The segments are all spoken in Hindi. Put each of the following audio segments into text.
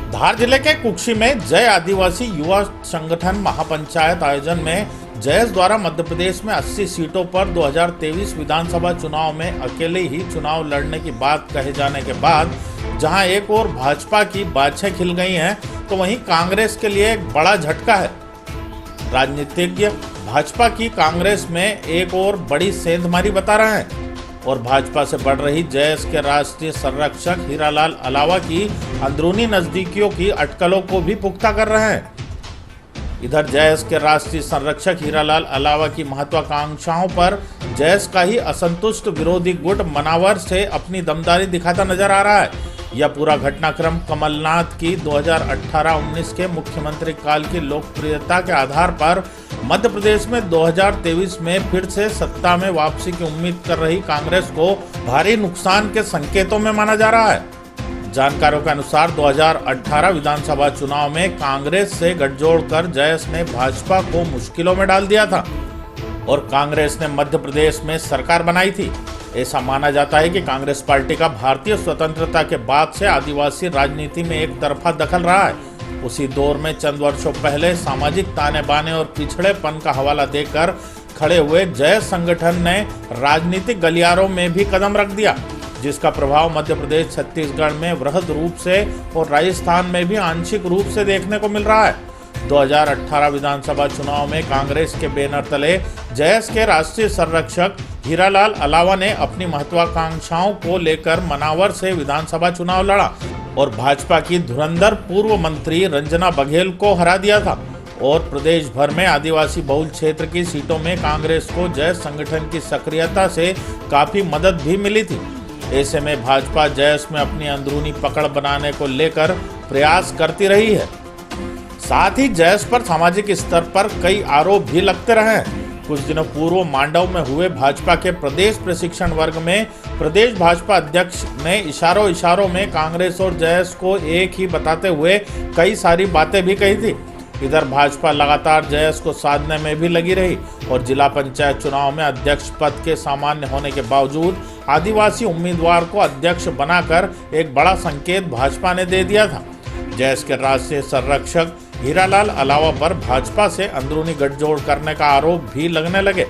धार जिले के कुक्षी में जय आदिवासी युवा संगठन महापंचायत आयोजन में जयस द्वारा मध्य प्रदेश में 80 सीटों पर 2023 विधानसभा चुनाव में अकेले ही चुनाव लड़ने की बात कहे जाने के बाद जहां एक ओर भाजपा की बाछें खिल गई हैं, तो वहीं कांग्रेस के लिए एक बड़ा झटका है। राजनीतिज्ञ भाजपा की कांग्रेस में एक और बड़ी सेंधमारी बता रहे हैं और भाजपा से बढ़ रही जयस के राष्ट्रीय संरक्षक हीरालाल अलावा की अंदरूनी नजदीकियों की अटकलों को भी पुख्ता कर रहे हैं। इधर जयस के राष्ट्रीय संरक्षक हीरालाल अलावा की महत्वाकांक्षाओं पर जयस का ही असंतुष्ट विरोधी गुट मनावर से अपनी दमदारी दिखाता नजर आ रहा है। यह पूरा घटनाक्रम कमलनाथ की 2018-19 के मुख्यमंत्री काल की लोकप्रियता के आधार पर मध्य प्रदेश में 2023 में फिर से सत्ता में वापसी की उम्मीद कर रही कांग्रेस को भारी नुकसान के संकेतों में माना जा रहा है। जानकारों के अनुसार 2018 विधानसभा चुनाव में कांग्रेस से गठजोड़ कर जयस ने भाजपा को मुश्किलों में डाल दिया था और कांग्रेस ने मध्य प्रदेश में सरकार बनाई थी। ऐसा माना जाता है कि कांग्रेस पार्टी का भारतीय स्वतंत्रता के बाद से आदिवासी राजनीति में एक तरफा दखल रहा है। उसी दौर में चंद वर्षों पहले सामाजिक ताने बाने और पिछड़ेपन का हवाला देकर खड़े हुए जय संगठन ने राजनीतिक गलियारों में भी कदम रख दिया, जिसका प्रभाव मध्य प्रदेश, छत्तीसगढ़ में वृहद रूप से और राजस्थान में भी आंशिक रूप से देखने को मिल रहा है। 2018 विधानसभा चुनाव में कांग्रेस के बैनर तले जयस के राष्ट्रीय संरक्षक हीरालाल अलावा ने अपनी महत्वाकांक्षाओं को लेकर मनावर से विधानसभा चुनाव लड़ा और भाजपा की धुरंधर पूर्व मंत्री रंजना बघेल को हरा दिया था और प्रदेश भर में आदिवासी बहुल क्षेत्र की सीटों में कांग्रेस को जयस संगठन की सक्रियता से काफी मदद भी मिली थी। ऐसे में भाजपा जयस में अपनी अंदरूनी पकड़ बनाने को लेकर प्रयास करती रही है। साथ ही जयस पर सामाजिक स्तर पर कई आरोप भी लगते रहे हैं। कुछ दिनों पूर्व मांडव में हुए भाजपा के प्रदेश प्रशिक्षण वर्ग में प्रदेश भाजपा अध्यक्ष ने इशारों में कांग्रेस और जयस को एक ही बताते हुए कई सारी बातें भी कही थी। इधर भाजपा लगातार जयस को साधने में भी लगी रही और जिला पंचायत चुनाव में अध्यक्ष पद के सामान्य होने के बावजूद आदिवासी उम्मीदवार को अध्यक्ष बनाकर एक बड़ा संकेत भाजपा ने दे दिया था। जयस के राष्ट्रीय संरक्षक हीरालाल अलावा पर भाजपा से अंदरूनी गठजोड़ करने का आरोप भी लगने लगे।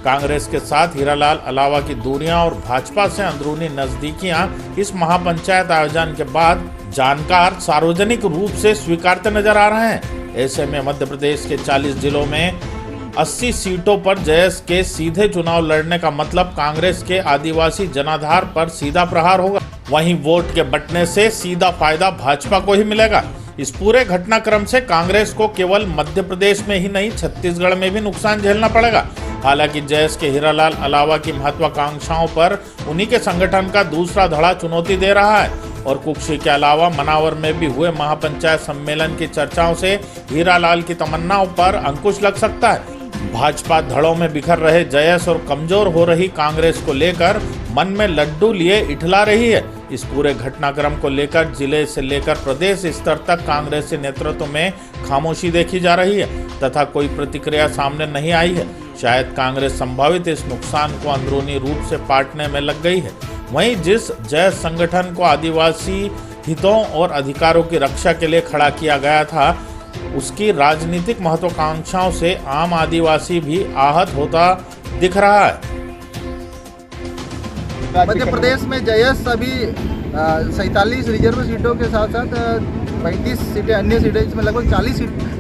कांग्रेस के साथ हीरालाल अलावा की दूरियां और भाजपा से अंदरूनी नजदीकियां इस महापंचायत आयोजन के बाद जानकार सार्वजनिक रूप से स्वीकारते नजर आ रहे हैं। ऐसे में मध्य प्रदेश के 40 जिलों में 80 सीटों पर जयस के सीधे चुनाव लड़ने का मतलब कांग्रेस के आदिवासी जनाधार पर सीधा प्रहार होगा। वहीं वोट के बंटने से सीधा फायदा भाजपा को ही मिलेगा। इस पूरे घटनाक्रम से कांग्रेस को केवल मध्य प्रदेश में ही नहीं, छत्तीसगढ़ में भी नुकसान झेलना पड़ेगा। हालांकि जयस के हीरालाल अलावा की महत्वाकांक्षाओं पर उन्हीं के संगठन का दूसरा धड़ा चुनौती दे रहा है और कुक्षी के अलावा मनावर में भी हुए महापंचायत सम्मेलन की चर्चाओं से हीरालाल की तमन्नाओं पर अंकुश लग सकता है। भाजपा धड़ों में बिखर रहे जयस और कमजोर हो रही कांग्रेस को लेकर मन में लड्डू लिए इठला रही है। इस पूरे घटनाक्रम को लेकर जिले से लेकर प्रदेश स्तर तक कांग्रेसी नेतृत्व में खामोशी देखी जा रही है तथा कोई प्रतिक्रिया सामने नहीं आई है। शायद कांग्रेस संभावित इस नुकसान को अंदरूनी रूप से पाटने में लग गई है। वहीं जिस जयस संगठन को आदिवासी हितों और अधिकारों की रक्षा के लिए खड़ा किया गया था, उसकी राजनीतिक महत्वाकांक्षाओं से आम आदिवासी भी आहत होता दिख रहा है। मध्य प्रदेश में जयस अभी 47 रिजर्व सीटों के साथ साथ 35 सीटें अन्य सीटें, इसमें लगभग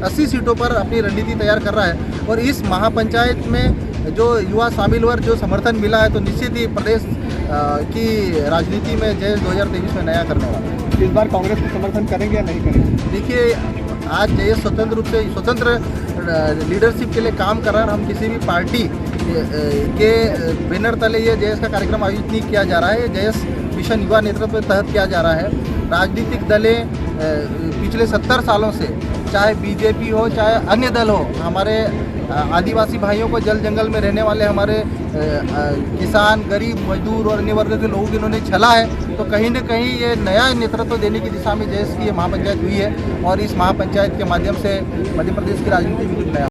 80 सीटों पर अपनी रणनीति तैयार कर रहा है और इस महापंचायत में जो युवा शामिल हुए, जो समर्थन मिला है, तो निश्चित ही प्रदेश की राजनीति में जयस 2023 में नया करने वाला है। इस बार कांग्रेस को समर्थन करेंगे या नहीं करेंगे? देखिए, आज जयस स्वतंत्र रूप से स्वतंत्र लीडरशिप के लिए काम कर रहा है। हम किसी भी पार्टी के बैनर तले ये जयस का कार्यक्रम आयोजित नहीं किया जा रहा है। जयस मिशन युवा नेतृत्व के तहत किया जा रहा है। राजनीतिक दलें पिछले 70 सालों से, चाहे बीजेपी हो चाहे अन्य दल हो, हमारे आदिवासी भाइयों को जल जंगल में रहने वाले हमारे किसान, गरीब, मजदूर और अन्य वर्ग के लोगों की इन्होंने छला है। तो कहीं न कहीं ये नया नेतृत्व देने की दिशा में जयस की ये महापंचायत हुई है और इस महापंचायत के माध्यम से मध्य प्रदेश की राजनीति में कुछ नया